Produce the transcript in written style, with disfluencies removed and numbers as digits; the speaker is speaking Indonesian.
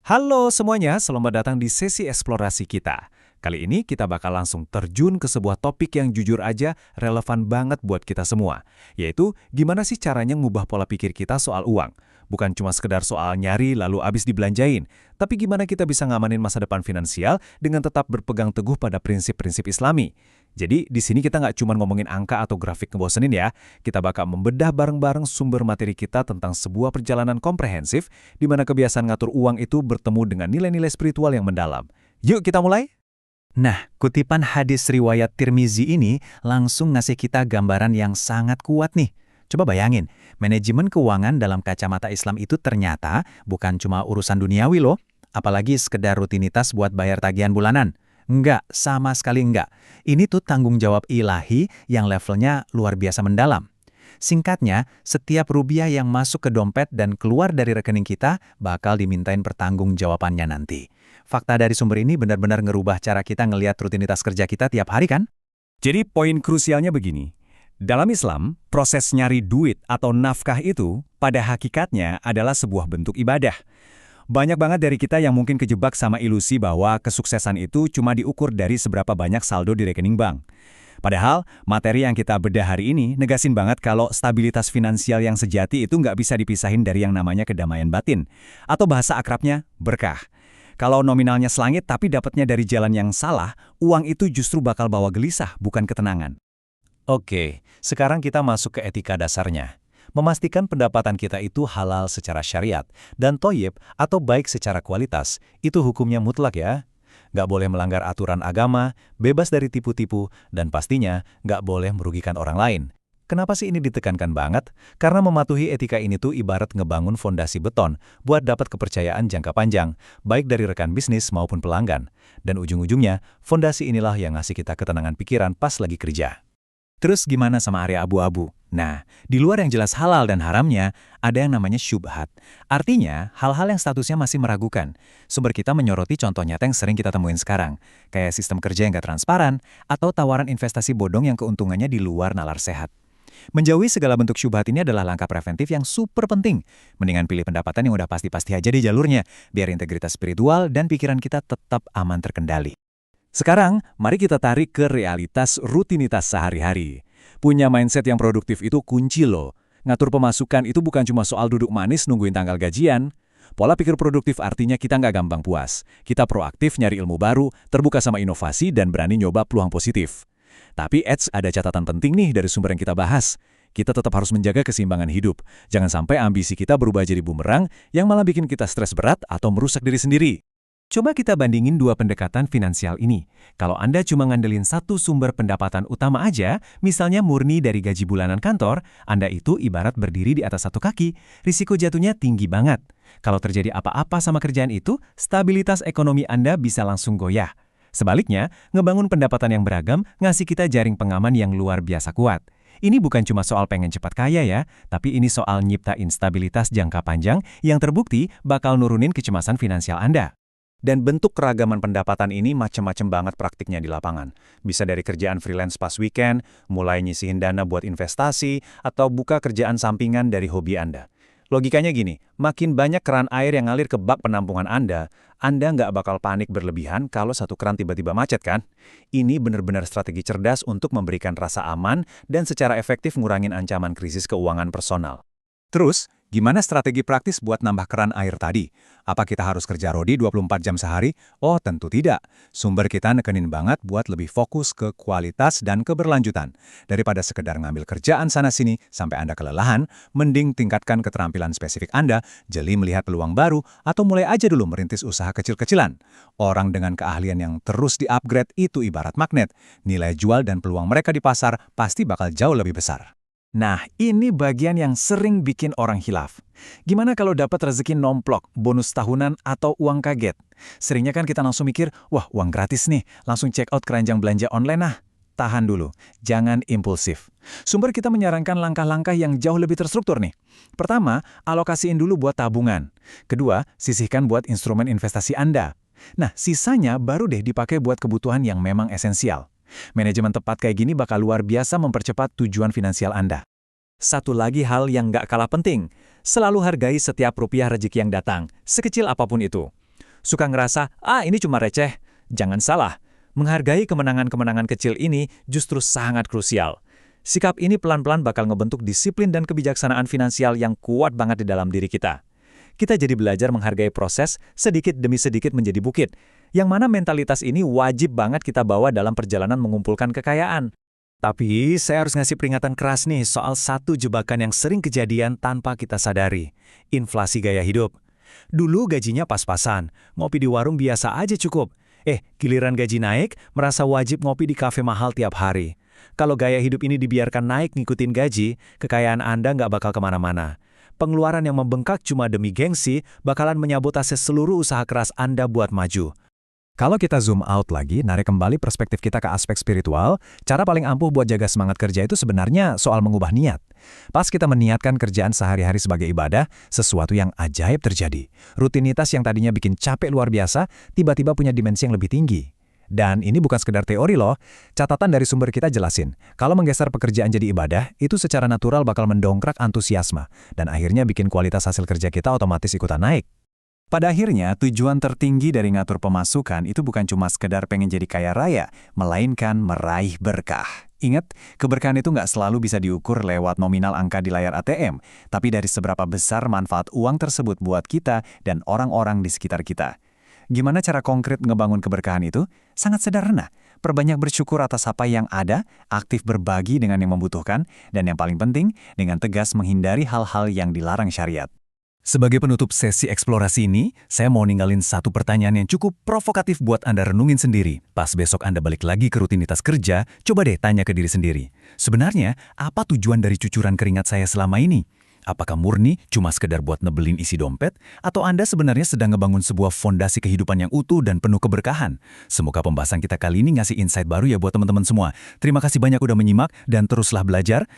Halo semuanya, selamat datang di sesi eksplorasi kita. Kali ini kita bakal langsung terjun ke sebuah topik yang jujur aja relevan banget buat kita semua, yaitu gimana sih caranya ngubah pola pikir kita soal uang. Bukan cuma sekedar soal nyari lalu abis dibelanjain, tapi gimana kita bisa ngamanin masa depan finansial dengan tetap berpegang teguh pada prinsip-prinsip Islami. Jadi di sini kita nggak cuma ngomongin angka atau grafik ngebosenin ya, kita bakal membedah bareng-bareng sumber materi kita tentang sebuah perjalanan komprehensif di mana kebiasaan ngatur uang itu bertemu dengan nilai-nilai spiritual yang mendalam. Yuk kita mulai! Nah, kutipan hadis riwayat Tirmizi ini langsung ngasih kita gambaran yang sangat kuat nih. Coba bayangin, manajemen keuangan dalam kacamata Islam itu ternyata bukan cuma urusan duniawi loh, apalagi sekedar rutinitas buat bayar tagihan bulanan. Enggak, sama sekali enggak. Ini tuh tanggung jawab ilahi yang levelnya luar biasa mendalam. Singkatnya, setiap rupiah yang masuk ke dompet dan keluar dari rekening kita bakal dimintain pertanggungjawabannya nanti. Fakta dari sumber ini benar-benar ngerubah cara kita ngelihat rutinitas kerja kita tiap hari kan? Jadi poin krusialnya begini. Dalam Islam, proses nyari duit atau nafkah itu pada hakikatnya adalah sebuah bentuk ibadah. Banyak banget dari kita yang mungkin kejebak sama ilusi bahwa kesuksesan itu cuma diukur dari seberapa banyak saldo di rekening bank. Padahal, materi yang kita bedah hari ini negasin banget kalau stabilitas finansial yang sejati itu nggak bisa dipisahin dari yang namanya kedamaian batin. Atau bahasa akrabnya, berkah. Kalau nominalnya selangit tapi dapatnya dari jalan yang salah, uang itu justru bakal bawa gelisah, bukan ketenangan. Oke, sekarang kita masuk ke etika dasarnya. Memastikan pendapatan kita itu halal secara syariat dan thoyyib atau baik secara kualitas, itu hukumnya mutlak ya. Nggak boleh melanggar aturan agama, bebas dari tipu-tipu, dan pastinya nggak boleh merugikan orang lain. Kenapa sih ini ditekankan banget? Karena mematuhi etika ini tuh ibarat ngebangun fondasi beton buat dapat kepercayaan jangka panjang, baik dari rekan bisnis maupun pelanggan. Dan ujung-ujungnya, fondasi inilah yang ngasih kita ketenangan pikiran pas lagi kerja. Terus gimana sama area abu-abu? Nah, di luar yang jelas halal dan haramnya, ada yang namanya syubhat. Artinya, hal-hal yang statusnya masih meragukan. Sumber kita menyoroti contoh nyata yang sering kita temuin sekarang, kayak sistem kerja yang gak transparan, atau tawaran investasi bodong yang keuntungannya di luar nalar sehat. Menjauhi segala bentuk syubhat ini adalah langkah preventif yang super penting. Mendingan pilih pendapatan yang udah pasti-pasti aja di jalurnya, biar integritas spiritual dan pikiran kita tetap aman terkendali. Sekarang, mari kita tarik ke realitas rutinitas sehari-hari. Punya mindset yang produktif itu kunci loh. Ngatur pemasukan itu bukan cuma soal duduk manis nungguin tanggal gajian. Pola pikir produktif artinya kita nggak gampang puas. Kita proaktif nyari ilmu baru, terbuka sama inovasi, dan berani nyoba peluang positif. Tapi ada catatan penting nih dari sumber yang kita bahas. Kita tetap harus menjaga keseimbangan hidup. Jangan sampai ambisi kita berubah jadi bumerang yang malah bikin kita stres berat atau merusak diri sendiri. Coba kita bandingin dua pendekatan finansial ini. Kalau Anda cuma ngandelin satu sumber pendapatan utama aja, misalnya murni dari gaji bulanan kantor, Anda itu ibarat berdiri di atas satu kaki, risiko jatuhnya tinggi banget. Kalau terjadi apa-apa sama kerjaan itu, stabilitas ekonomi Anda bisa langsung goyah. Sebaliknya, ngebangun pendapatan yang beragam ngasih kita jaring pengaman yang luar biasa kuat. Ini bukan cuma soal pengen cepat kaya ya, tapi ini soal nyiptain stabilitas jangka panjang yang terbukti bakal nurunin kecemasan finansial Anda. Dan bentuk keragaman pendapatan ini macam-macam banget praktiknya di lapangan. Bisa dari kerjaan freelance pas weekend, mulai nyisihin dana buat investasi, atau buka kerjaan sampingan dari hobi Anda. Logikanya gini, makin banyak keran air yang ngalir ke bak penampungan Anda nggak bakal panik berlebihan kalau satu keran tiba-tiba macet kan? Ini benar-benar strategi cerdas untuk memberikan rasa aman dan secara efektif ngurangin ancaman krisis keuangan personal. Terus, gimana strategi praktis buat nambah keran air tadi? Apa kita harus kerja rodi 24 jam sehari? Oh, tentu tidak. Sumber kita nekenin banget buat lebih fokus ke kualitas dan keberlanjutan. Daripada sekedar ngambil kerjaan sana-sini sampai Anda kelelahan, mending tingkatkan keterampilan spesifik Anda, jeli melihat peluang baru, atau mulai aja dulu merintis usaha kecil-kecilan. Orang dengan keahlian yang terus di-upgrade itu ibarat magnet. Nilai jual dan peluang mereka di pasar pasti bakal jauh lebih besar. Nah, ini bagian yang sering bikin orang hilaf. Gimana kalau dapat rezeki nomplok, bonus tahunan, atau uang kaget? Seringnya kan kita langsung mikir, wah uang gratis nih, langsung check out keranjang belanja online nah. Tahan dulu, jangan impulsif. Sumber kita menyarankan langkah-langkah yang jauh lebih terstruktur nih. Pertama, alokasiin dulu buat tabungan. Kedua, sisihkan buat instrumen investasi Anda. Nah, sisanya baru deh dipakai buat kebutuhan yang memang esensial. Manajemen tepat kayak gini bakal luar biasa mempercepat tujuan finansial Anda. Satu lagi hal yang nggak kalah penting, selalu hargai setiap rupiah rezeki yang datang, sekecil apapun itu. suka ngerasa, ini cuma receh. Jangan salah, menghargai kemenangan-kemenangan kecil ini justru sangat krusial. Sikap ini pelan-pelan bakal ngebentuk disiplin dan kebijaksanaan finansial yang kuat banget di dalam diri kita. Kita jadi belajar menghargai proses sedikit demi sedikit menjadi bukit, yang mana mentalitas ini wajib banget kita bawa dalam perjalanan mengumpulkan kekayaan. Tapi saya harus ngasih peringatan keras nih soal satu jebakan yang sering kejadian tanpa kita sadari. Inflasi gaya hidup. Dulu gajinya pas-pasan, ngopi di warung biasa aja cukup. Giliran gaji naik, merasa wajib ngopi di kafe mahal tiap hari. Kalau gaya hidup ini dibiarkan naik ngikutin gaji, kekayaan Anda nggak bakal kemana-mana. Pengeluaran yang membengkak cuma demi gengsi bakalan menyabotase seluruh usaha keras Anda buat maju. Kalau kita zoom out lagi, narik kembali perspektif kita ke aspek spiritual, cara paling ampuh buat jaga semangat kerja itu sebenarnya soal mengubah niat. Pas kita meniatkan kerjaan sehari-hari sebagai ibadah, sesuatu yang ajaib terjadi. Rutinitas yang tadinya bikin capek luar biasa, tiba-tiba punya dimensi yang lebih tinggi. Dan ini bukan sekedar teori loh, catatan dari sumber kita jelasin. Kalau menggeser pekerjaan jadi ibadah, itu secara natural bakal mendongkrak antusiasme, dan akhirnya bikin kualitas hasil kerja kita otomatis ikutan naik. Pada akhirnya, tujuan tertinggi dari ngatur pemasukan itu bukan cuma sekedar pengen jadi kaya raya, melainkan meraih berkah. Ingat, keberkahan itu nggak selalu bisa diukur lewat nominal angka di layar ATM, tapi dari seberapa besar manfaat uang tersebut buat kita dan orang-orang di sekitar kita. Gimana cara konkret ngebangun keberkahan itu? Sangat sederhana. Perbanyak bersyukur atas apa yang ada, aktif berbagi dengan yang membutuhkan, dan yang paling penting, dengan tegas menghindari hal-hal yang dilarang syariat. Sebagai penutup sesi eksplorasi ini, saya mau ninggalin satu pertanyaan yang cukup provokatif buat Anda renungin sendiri. Pas besok Anda balik lagi ke rutinitas kerja, coba deh tanya ke diri sendiri. Sebenarnya, apa tujuan dari cucuran keringat saya selama ini? Apakah murni cuma sekedar buat nebelin isi dompet? Atau Anda sebenarnya sedang ngebangun sebuah fondasi kehidupan yang utuh dan penuh keberkahan? Semoga pembahasan kita kali ini ngasih insight baru ya buat teman-teman semua. Terima kasih banyak udah menyimak dan teruslah belajar.